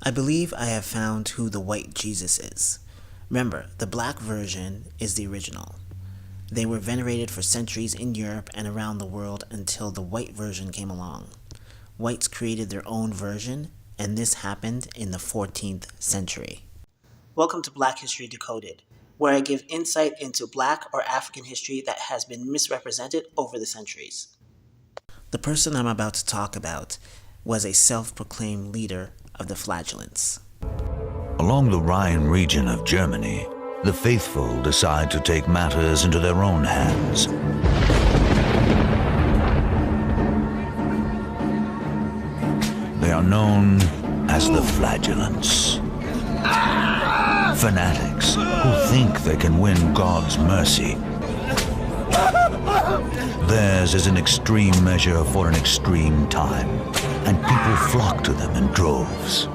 I believe I have found who the white Jesus is. Remember, the black version is the original. They were venerated for centuries in Europe and around the world until the white version came along. Whites created their own version, and this happened in the 14th century. Welcome to Black History Decoded, where I give insight into Black or African history that has been misrepresented over the centuries. The person I'm about to talk about was a self-proclaimed leader of the flagellants. Along the Rhine region of Germany, the faithful decide to take matters into their own hands. They are known as the flagellants. Fanatics who think they can win God's mercy. Theirs is an extreme measure for an extreme time, and people flock to them in droves.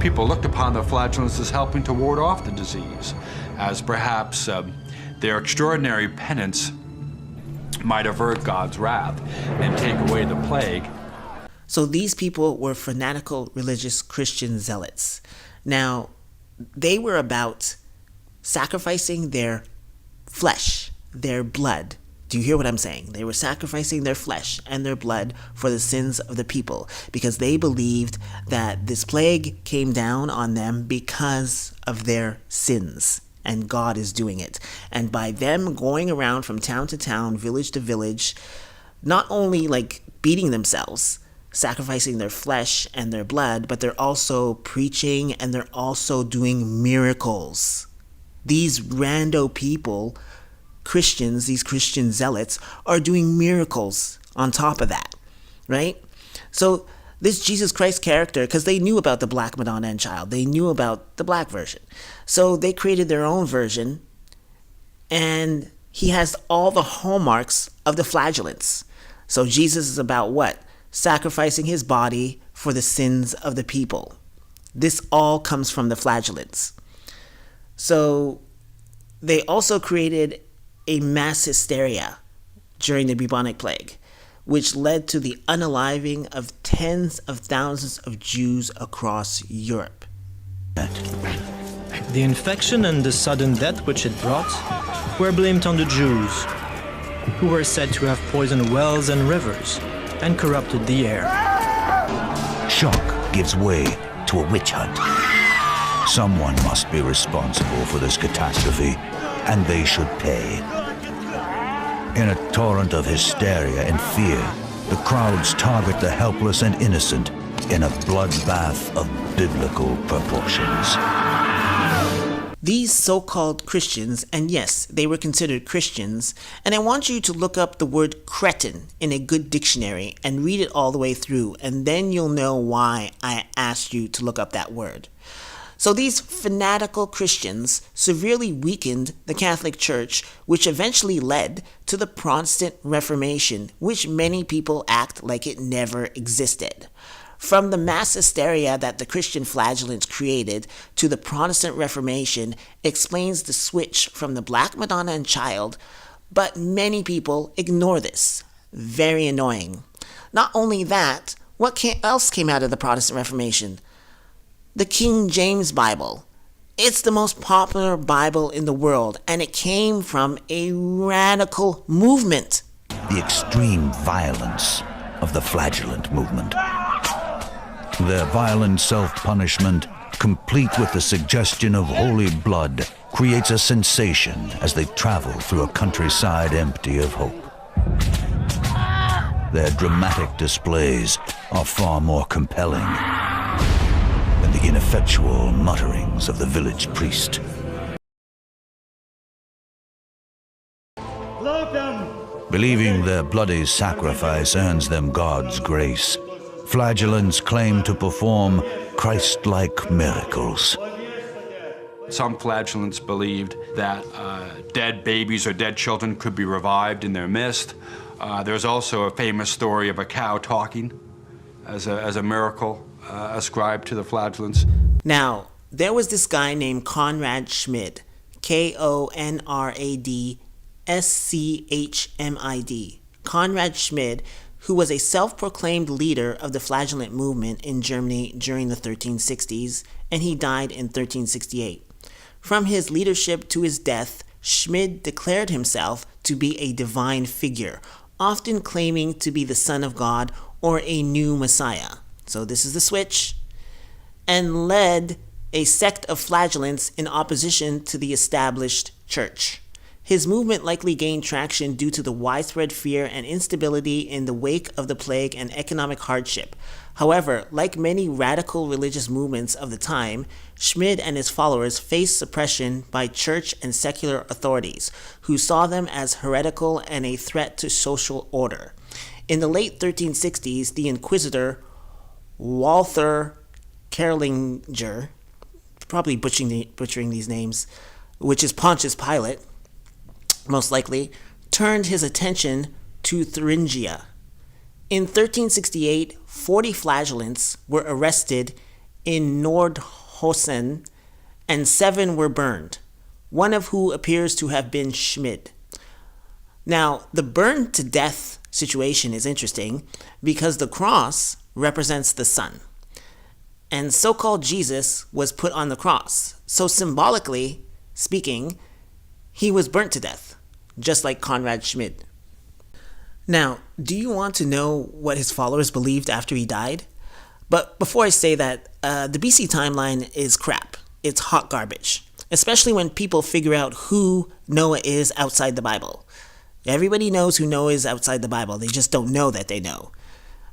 People looked upon the flagellants as helping to ward off the disease, as perhaps their extraordinary penance might avert God's wrath and take away the plague. So these people were fanatical religious Christian zealots. Now, they were about sacrificing their flesh, their blood. Do you hear what I'm saying? They were sacrificing their flesh and their blood for the sins of the people because they believed that this plague came down on them because of their sins, and God is doing it. And by them going around from town to town, village to village, not only like beating themselves, sacrificing their flesh and their blood, but they're also preaching and they're also doing miracles. These rando people, Christians, these Christian zealots, are doing miracles on top of that, right? So this Jesus Christ character, because they knew about the Black Madonna and Child, they knew about the black version. So they created their own version, and he has all the hallmarks of the flagellants. So Jesus is about what? Sacrificing his body for the sins of the people. This all comes from the flagellants. So they also created a mass hysteria during the bubonic plague, which led to the unaliving of tens of thousands of Jews across Europe. The infection and the sudden death which it brought were blamed on the Jews, who were said to have poisoned wells and rivers and corrupted the air. Shock gives way to a witch hunt. Someone must be responsible for this catastrophe, and they should pay. In a torrent of hysteria and fear, the crowds target the helpless and innocent in a bloodbath of biblical proportions. These so-called Christians, and yes, they were considered Christians, and I want you to look up the word cretin in a good dictionary and read it all the way through, and then you'll know why I asked you to look up that word. So these fanatical Christians severely weakened the Catholic Church, which eventually led to the Protestant Reformation, which many people act like it never existed. From the mass hysteria that the Christian flagellants created to the Protestant Reformation explains the switch from the Black Madonna and Child, but many people ignore this. Very annoying. Not only that, what else came out of the Protestant Reformation? The King James Bible. It's the most popular Bible in the world, and it came from a radical movement. The extreme violence of the flagellant movement. Their violent self-punishment, complete with the suggestion of holy blood, creates a sensation as they travel through a countryside empty of hope. Their dramatic displays are far more compelling than the ineffectual mutterings of the village priest. Believing their bloody sacrifice earns them God's grace, flagellants claim to perform Christ-like miracles. Some flagellants believed that dead babies or dead children could be revived in their midst. There's also a famous story of a cow talking as a miracle ascribed to the flagellants. Now, there was this guy named Conrad Schmid, Konrad Schmid. Conrad Schmid who was a self-proclaimed leader of the flagellant movement in Germany during the 1360s, and he died in 1368. From his leadership to his death, Schmid declared himself to be a divine figure, often claiming to be the Son of God or a new Messiah. So this is the switch. And led a sect of flagellants in opposition to the established church. His movement likely gained traction due to the widespread fear and instability in the wake of the plague and economic hardship. However, like many radical religious movements of the time, Schmid and his followers faced suppression by church and secular authorities, who saw them as heretical and a threat to social order. In the late 1360s, the Inquisitor Walther Kerlinger, probably butchering these names, which is Pontius Pilate, most likely, turned his attention to Thuringia. In 1368, 40 flagellants were arrested in Nordhausen, and 7 were burned, one of who appears to have been Schmid. Now, the burned to death situation is interesting because the cross represents the sun, and so-called Jesus was put on the cross. So symbolically speaking, he was burnt to death, just like Conrad Schmid. Now, do you want to know what his followers believed after he died? But before I say that, the BC timeline is crap. It's hot garbage, especially when people figure out who Noah is outside the Bible. Everybody knows who Noah is outside the Bible. They just don't know that they know.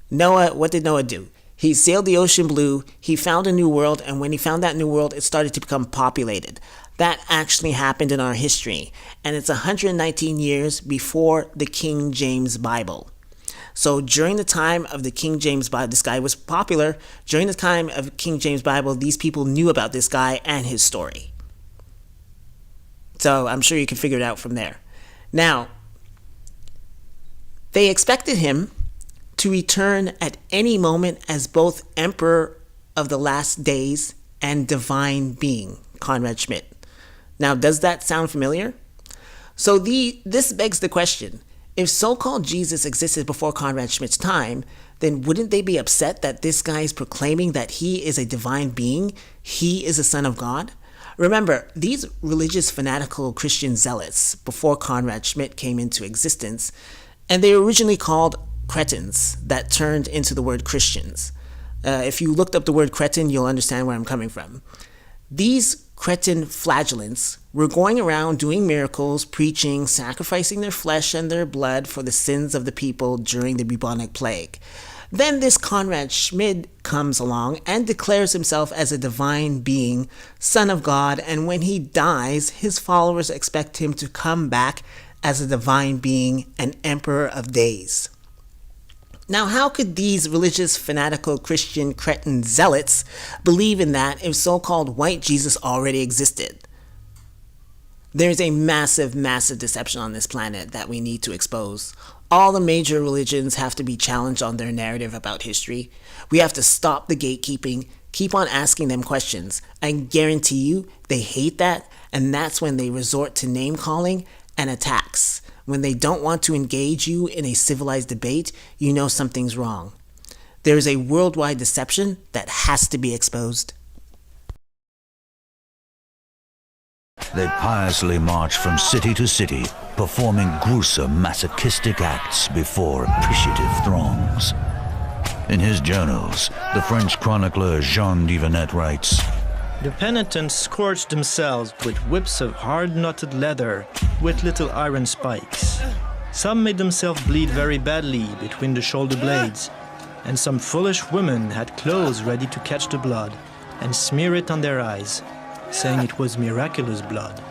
Noah, what did Noah do? He sailed the ocean blue, he found a new world, and when he found that new world, it started to become populated. That actually happened in our history, and it's 119 years before the King James Bible. So during the time of the King James Bible, this guy was popular. During the time of King James Bible, these people knew about this guy and his story. So I'm sure you can figure it out from there. Now, they expected him to return at any moment as both Emperor of the Last Days and Divine Being, Conrad Schmid. Now, does that sound familiar? So this begs the question, if so-called Jesus existed before Conrad Schmidt's time, then wouldn't they be upset that this guy is proclaiming that he is a divine being, he is a son of God? Remember, these religious fanatical Christian zealots before Conrad Schmidt came into existence, and they were originally called cretins that turned into the word Christians. If you looked up the word cretin, you'll understand where I'm coming from. These cretin flagellants were going around doing miracles, preaching, sacrificing their flesh and their blood for the sins of the people during the bubonic plague. Then this Conrad Schmid comes along and declares himself as a divine being, son of God, and when he dies, his followers expect him to come back as a divine being and emperor of days. Now, how could these religious, fanatical, Christian, cretin zealots believe in that if so-called white Jesus already existed? There's a massive, massive deception on this planet that we need to expose. All the major religions have to be challenged on their narrative about history. We have to stop the gatekeeping, keep on asking them questions. I guarantee you they hate that, and that's when they resort to name-calling and attacks. When they don't want to engage you in a civilized debate, you know something's wrong. There is a worldwide deception that has to be exposed. They piously march from city to city, performing gruesome masochistic acts before appreciative throngs. In his journals, the French chronicler Jean Divenet writes, "The penitents scourged themselves with whips of hard-knotted leather with little iron spikes. Some made themselves bleed very badly between the shoulder blades, and some foolish women had clothes ready to catch the blood and smear it on their eyes, saying it was miraculous blood.